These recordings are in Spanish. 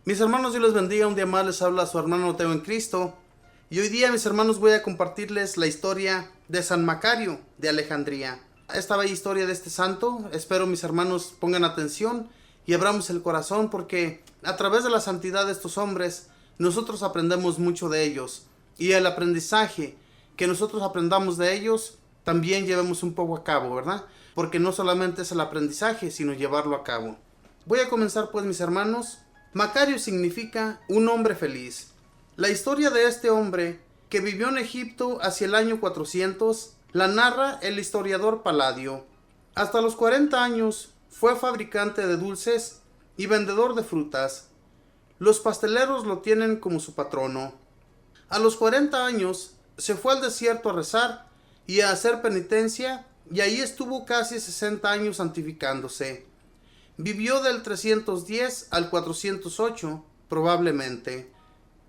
Mis hermanos, Dios les bendiga. Un día más les habla su hermano Teo en Cristo. Y hoy día, mis hermanos, voy a compartirles la historia de San Macario de Alejandría. Esta bella historia de este santo, espero mis hermanos pongan atención y abramos el corazón, porque a través de la santidad de estos hombres, nosotros aprendemos mucho de ellos. Y el aprendizaje que nosotros aprendamos de ellos, también llevemos un poco a cabo, ¿verdad? Porque no solamente es el aprendizaje, sino llevarlo a cabo. Voy a comenzar pues, mis hermanos. Macario significa un hombre feliz. La historia de este hombre, que vivió en Egipto hacia el año 400, la narra el historiador Paladio. Hasta los 40 años fue fabricante de dulces y vendedor de frutas. Los pasteleros lo tienen como su patrono. A los 40 años se fue al desierto a rezar y a hacer penitencia, y ahí estuvo casi 60 años santificándose. Vivió del 310 al 408, probablemente.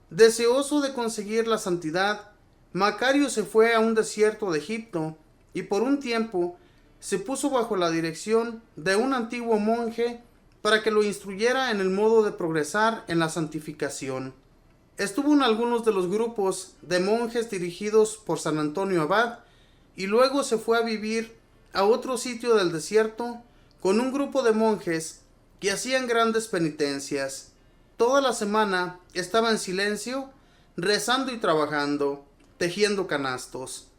Deseoso de conseguir la santidad, Macario se fue a un desierto de Egipto y por un tiempo se puso bajo la dirección de un antiguo monje para que lo instruyera en el modo de progresar en la santificación. Estuvo en algunos de los grupos de monjes dirigidos por San Antonio Abad y luego se fue a vivir a otro sitio del desierto con un grupo de monjes que hacían grandes penitencias. Toda la semana estaba en silencio, rezando y trabajando, tejiendo canastos.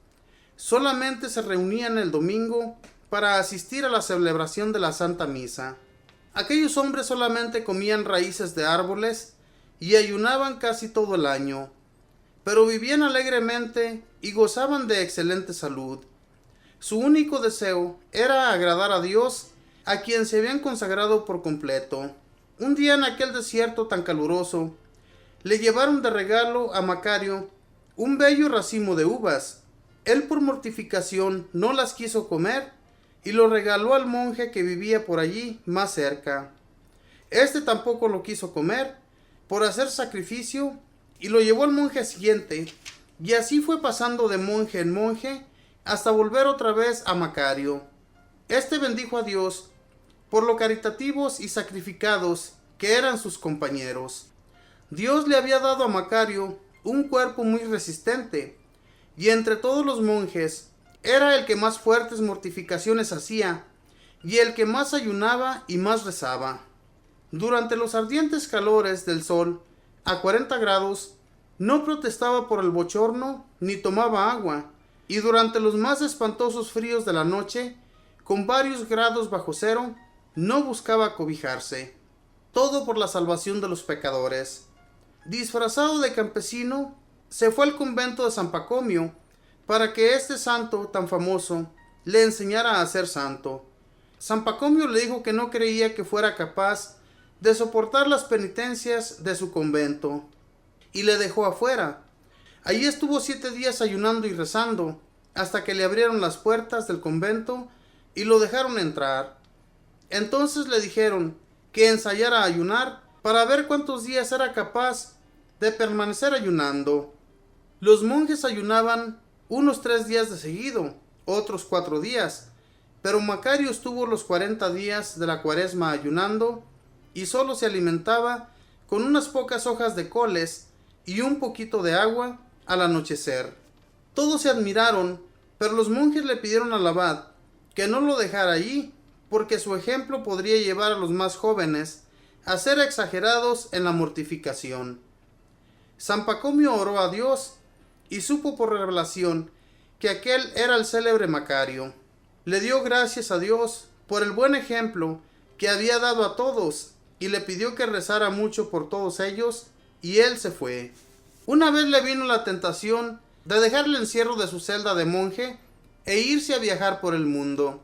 Solamente se reunían el domingo para asistir a la celebración de la Santa Misa. Aquellos hombres solamente comían raíces de árboles y ayunaban casi todo el año, pero vivían alegremente y gozaban de excelente salud. Su único deseo era agradar a Dios, a quien se habían consagrado por completo. Un día en aquel desierto tan caluroso, le llevaron de regalo a Macario un bello racimo de uvas. Él por mortificación no las quiso comer y lo regaló al monje que vivía por allí más cerca. Este tampoco lo quiso comer por hacer sacrificio y lo llevó al monje siguiente, y así fue pasando de monje en monje hasta volver otra vez a Macario. Este bendijo a Dios por lo caritativos y sacrificados que eran sus compañeros. Dios le había dado a Macario un cuerpo muy resistente, y entre todos los monjes era el que más fuertes mortificaciones hacía, y el que más ayunaba y más rezaba. Durante los ardientes calores del sol, a 40 grados, no protestaba por el bochorno ni tomaba agua, y durante los más espantosos fríos de la noche, con varios grados bajo cero, no buscaba cobijarse. Todo por la salvación de los pecadores. Disfrazado de campesino, se fue al convento de San Pacomio para que este santo tan famoso le enseñara a ser santo. San Pacomio le dijo que no creía que fuera capaz de soportar las penitencias de su convento, y le dejó afuera. Allí estuvo 7 días ayunando y rezando, hasta que le abrieron las puertas del convento y lo dejaron entrar. Entonces le dijeron que ensayara a ayunar para ver cuántos días era capaz de permanecer ayunando. Los monjes ayunaban unos 3 días de seguido, otros 4 días, pero Macario estuvo los 40 días de la cuaresma ayunando y solo se alimentaba con unas pocas hojas de coles y un poquito de agua al anochecer. Todos se admiraron, pero los monjes le pidieron al abad que no lo dejara allí, porque su ejemplo podría llevar a los más jóvenes a ser exagerados en la mortificación. San Pacomio oró a Dios y supo por revelación que aquel era el célebre Macario. Le dio gracias a Dios por el buen ejemplo que había dado a todos y le pidió que rezara mucho por todos ellos, y él se fue. Una vez le vino la tentación de dejar el encierro de su celda de monje e irse a viajar por el mundo.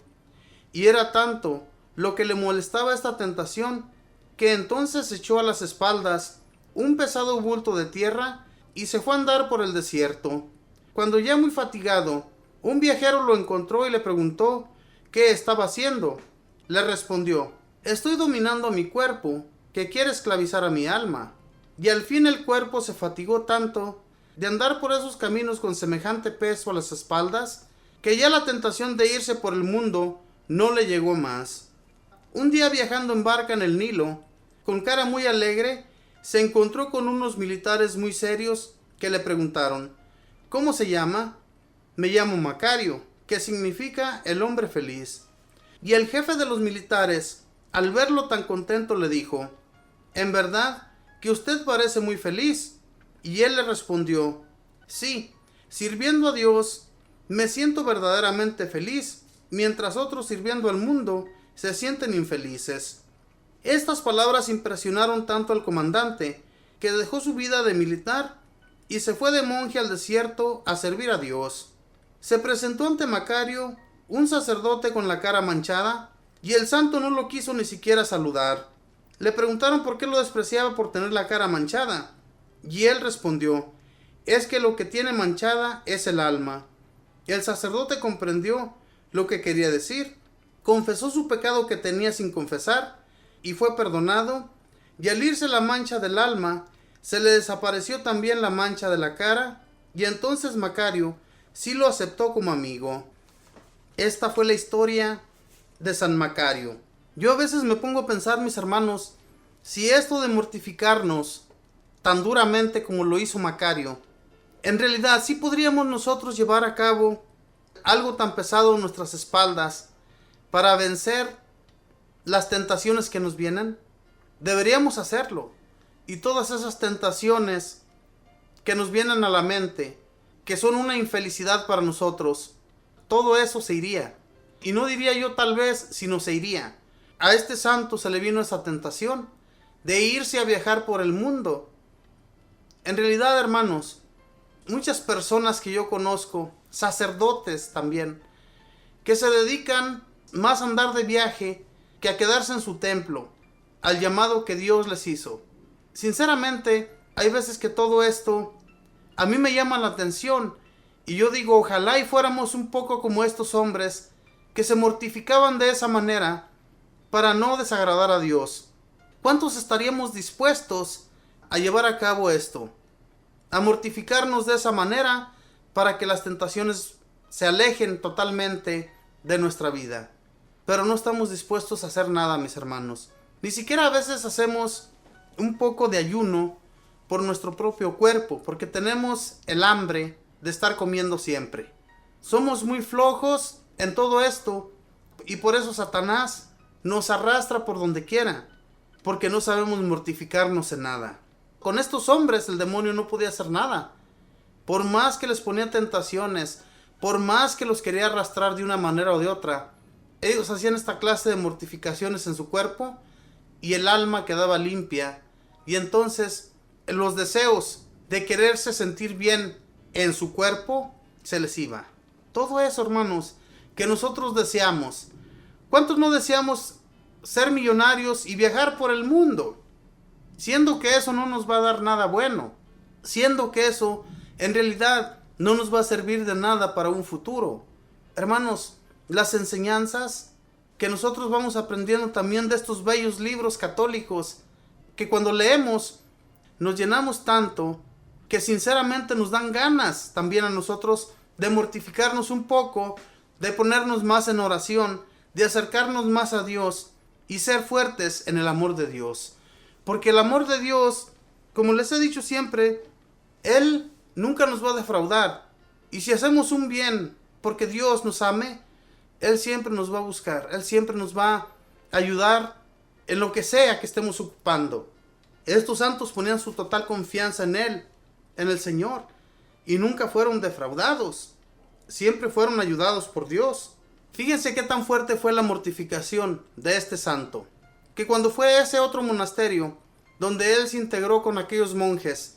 Y era tanto lo que le molestaba esta tentación, que entonces echó a las espaldas un pesado bulto de tierra y se fue a andar por el desierto. Cuando ya muy fatigado, un viajero lo encontró y le preguntó qué estaba haciendo. Le respondió: estoy dominando a mi cuerpo, que quiere esclavizar a mi alma. Y al fin el cuerpo se fatigó tanto de andar por esos caminos con semejante peso a las espaldas, que ya la tentación de irse por el mundo no le llegó más. Un día, viajando en barca en el Nilo, con cara muy alegre, se encontró con unos militares muy serios que le preguntaron: ¿cómo se llama? Me llamo Macario, que significa el hombre feliz. Y el jefe de los militares, al verlo tan contento, le dijo: en verdad que usted parece muy feliz. Y él le respondió: sí, sirviendo a Dios me siento verdaderamente feliz, mientras otros sirviendo al mundo se sienten infelices. Estas palabras impresionaron tanto al comandante que dejó su vida de militar y se fue de monje al desierto a servir a Dios. Se presentó ante Macario un sacerdote con la cara manchada, y el santo no lo quiso ni siquiera saludar. Le preguntaron por qué lo despreciaba por tener la cara manchada, y él respondió: es que lo que tiene manchada es el alma. El sacerdote comprendió lo que quería decir, confesó su pecado que tenía sin confesar, y fue perdonado, y al irse la mancha del alma, se le desapareció también la mancha de la cara, y entonces Macario sí lo aceptó como amigo. Esta fue la historia de San Macario. Yo a veces me pongo a pensar, mis hermanos, si esto de mortificarnos tan duramente como lo hizo Macario, en realidad sí podríamos nosotros llevar a cabo algo tan pesado en nuestras espaldas para vencer las tentaciones que nos vienen. Deberíamos hacerlo. Y todas esas tentaciones que nos vienen a la mente, que son una infelicidad para nosotros, todo eso se iría. Y no diría yo tal vez, sino se iría. A este santo se le vino esa tentación de irse a viajar por el mundo. En realidad, hermanos, muchas personas que yo conozco, sacerdotes también, que se dedican más a andar de viaje que a quedarse en su templo, al llamado que Dios les hizo. Sinceramente, hay veces que todo esto a mí me llama la atención, y yo digo, ojalá y fuéramos un poco como estos hombres que se mortificaban de esa manera para no desagradar a Dios. ¿Cuántos estaríamos dispuestos a llevar a cabo esto? A mortificarnos de esa manera para que las tentaciones se alejen totalmente de nuestra vida. Pero no estamos dispuestos a hacer nada, mis hermanos. Ni siquiera a veces hacemos un poco de ayuno por nuestro propio cuerpo, porque tenemos el hambre de estar comiendo siempre. Somos muy flojos en todo esto, y por eso Satanás nos arrastra por donde quiera, porque no sabemos mortificarnos en nada. Con estos hombres el demonio no podía hacer nada. Por más que les ponía tentaciones, por más que los quería arrastrar de una manera o de otra, ellos hacían esta clase de mortificaciones en su cuerpo y el alma quedaba limpia, y entonces los deseos de quererse sentir bien en su cuerpo se les iba. Todo eso, hermanos, que nosotros deseamos. ¿Cuántos no deseamos ser millonarios y viajar por el mundo? Siendo que eso no nos va a dar nada bueno, siendo que eso en realidad no nos va a servir de nada para un futuro. Hermanos, las enseñanzas que nosotros vamos aprendiendo también de estos bellos libros católicos, que cuando leemos nos llenamos tanto que sinceramente nos dan ganas también a nosotros de mortificarnos un poco, de ponernos más en oración, de acercarnos más a Dios y ser fuertes en el amor de Dios. Porque el amor de Dios, como les he dicho siempre, Él nunca nos va a defraudar. Y si hacemos un bien porque Dios nos ame, Él siempre nos va a buscar. Él siempre nos va a ayudar en lo que sea que estemos ocupando. Estos santos ponían su total confianza en Él, en el Señor, y nunca fueron defraudados. Siempre fueron ayudados por Dios. Fíjense qué tan fuerte fue la mortificación de este santo, que cuando fue a ese otro monasterio, donde él se integró con aquellos monjes,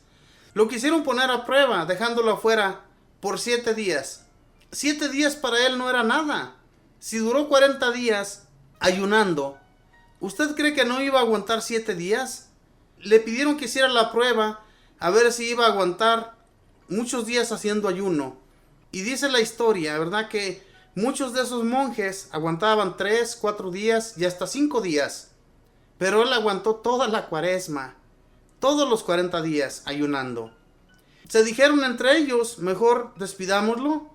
lo quisieron poner a prueba, dejándolo afuera por 7 días. 7 días para él no era nada. Si duró 40 días ayunando, ¿usted cree que no iba a aguantar 7 días? Le pidieron que hiciera la prueba, a ver si iba a aguantar muchos días haciendo ayuno. Y dice la historia, ¿verdad?, que muchos de esos monjes aguantaban 3, 4 días y hasta 5 días. Pero él aguantó toda la cuaresma, todos los 40 días ayunando. Se dijeron entre ellos, mejor despidámoslo,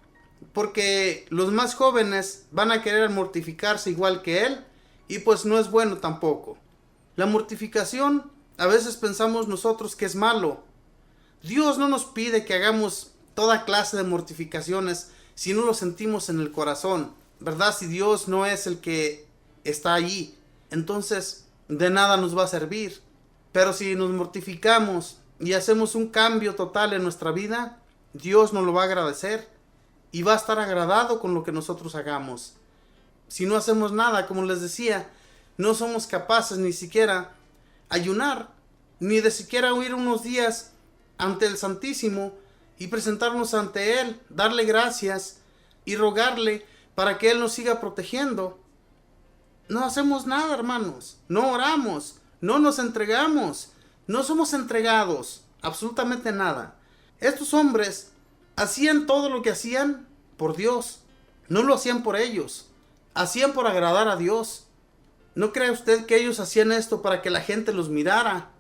porque los más jóvenes van a querer mortificarse igual que él, y pues no es bueno tampoco. La mortificación A veces pensamos nosotros que es malo. Dios no nos pide que hagamos toda clase de mortificaciones si no lo sentimos en el corazón, ¿verdad? Si Dios no es el que está allí, entonces de nada nos va a servir. Pero si nos mortificamos y hacemos un cambio total en nuestra vida, Dios nos lo va a agradecer y va a estar agradado con lo que nosotros hagamos. Si no hacemos nada, como les decía, no somos capaces ni siquiera ayunar, ni de siquiera huir unos días ante el Santísimo y presentarnos ante Él, darle gracias y rogarle para que Él nos siga protegiendo. No hacemos nada, hermanos, no oramos, no nos entregamos, no somos entregados, absolutamente nada. Estos hombres hacían todo lo que hacían por Dios, no lo hacían por ellos, hacían por agradar a Dios. ¿No cree usted que ellos hacían esto para que la gente los mirara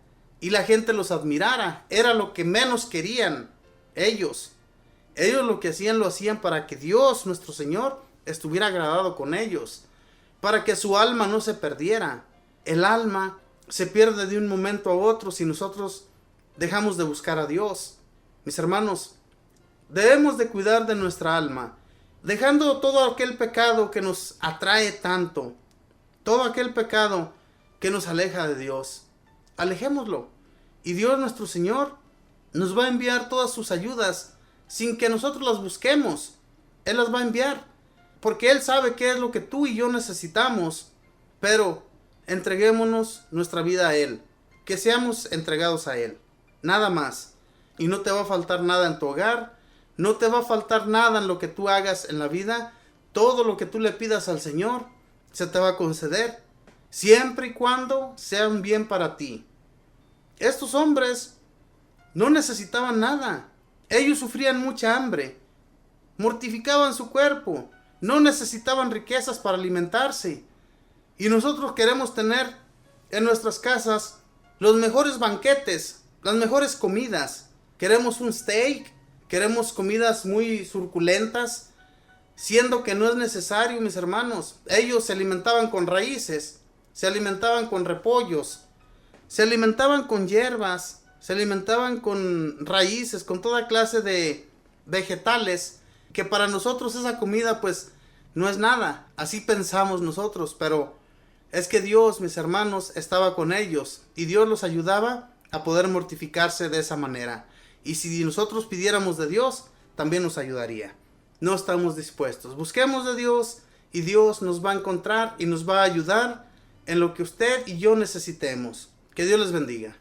y la gente los admirara? Era lo que menos querían ellos. Ellos lo que hacían, lo hacían para que Dios, nuestro Señor, estuviera agradado con ellos, para que su alma no se perdiera. El alma se pierde de un momento a otro si nosotros dejamos de buscar a Dios. Mis hermanos, debemos de cuidar de nuestra alma, dejando todo aquel pecado que nos atrae tanto, todo aquel pecado que nos aleja de Dios. Alejémoslo. Y Dios nuestro Señor nos va a enviar todas sus ayudas sin que nosotros las busquemos. Él las va a enviar porque Él sabe qué es lo que tú y yo necesitamos. Pero entreguémonos nuestra vida a Él, que seamos entregados a Él, nada más. Y no te va a faltar nada en tu hogar, no te va a faltar nada en lo que tú hagas en la vida. Todo lo que tú le pidas al Señor se te va a conceder, siempre y cuando sea un bien para ti. Estos hombres no necesitaban nada. Ellos sufrían mucha hambre, mortificaban su cuerpo, no necesitaban riquezas para alimentarse. Y nosotros queremos tener en nuestras casas los mejores banquetes, las mejores comidas. Queremos un steak, queremos comidas muy suculentas, siendo que no es necesario, mis hermanos. Ellos se alimentaban con raíces, se alimentaban con repollos, se alimentaban con hierbas, se alimentaban con raíces, con toda clase de vegetales, que para nosotros esa comida pues no es nada. Así pensamos nosotros, pero es que Dios, mis hermanos, estaba con ellos y Dios los ayudaba a poder mortificarse de esa manera. Y si nosotros pidiéramos de Dios, también nos ayudaría. No estamos dispuestos. Busquemos de Dios y Dios nos va a encontrar y nos va a ayudar en lo que usted y yo necesitemos. Que Dios les bendiga.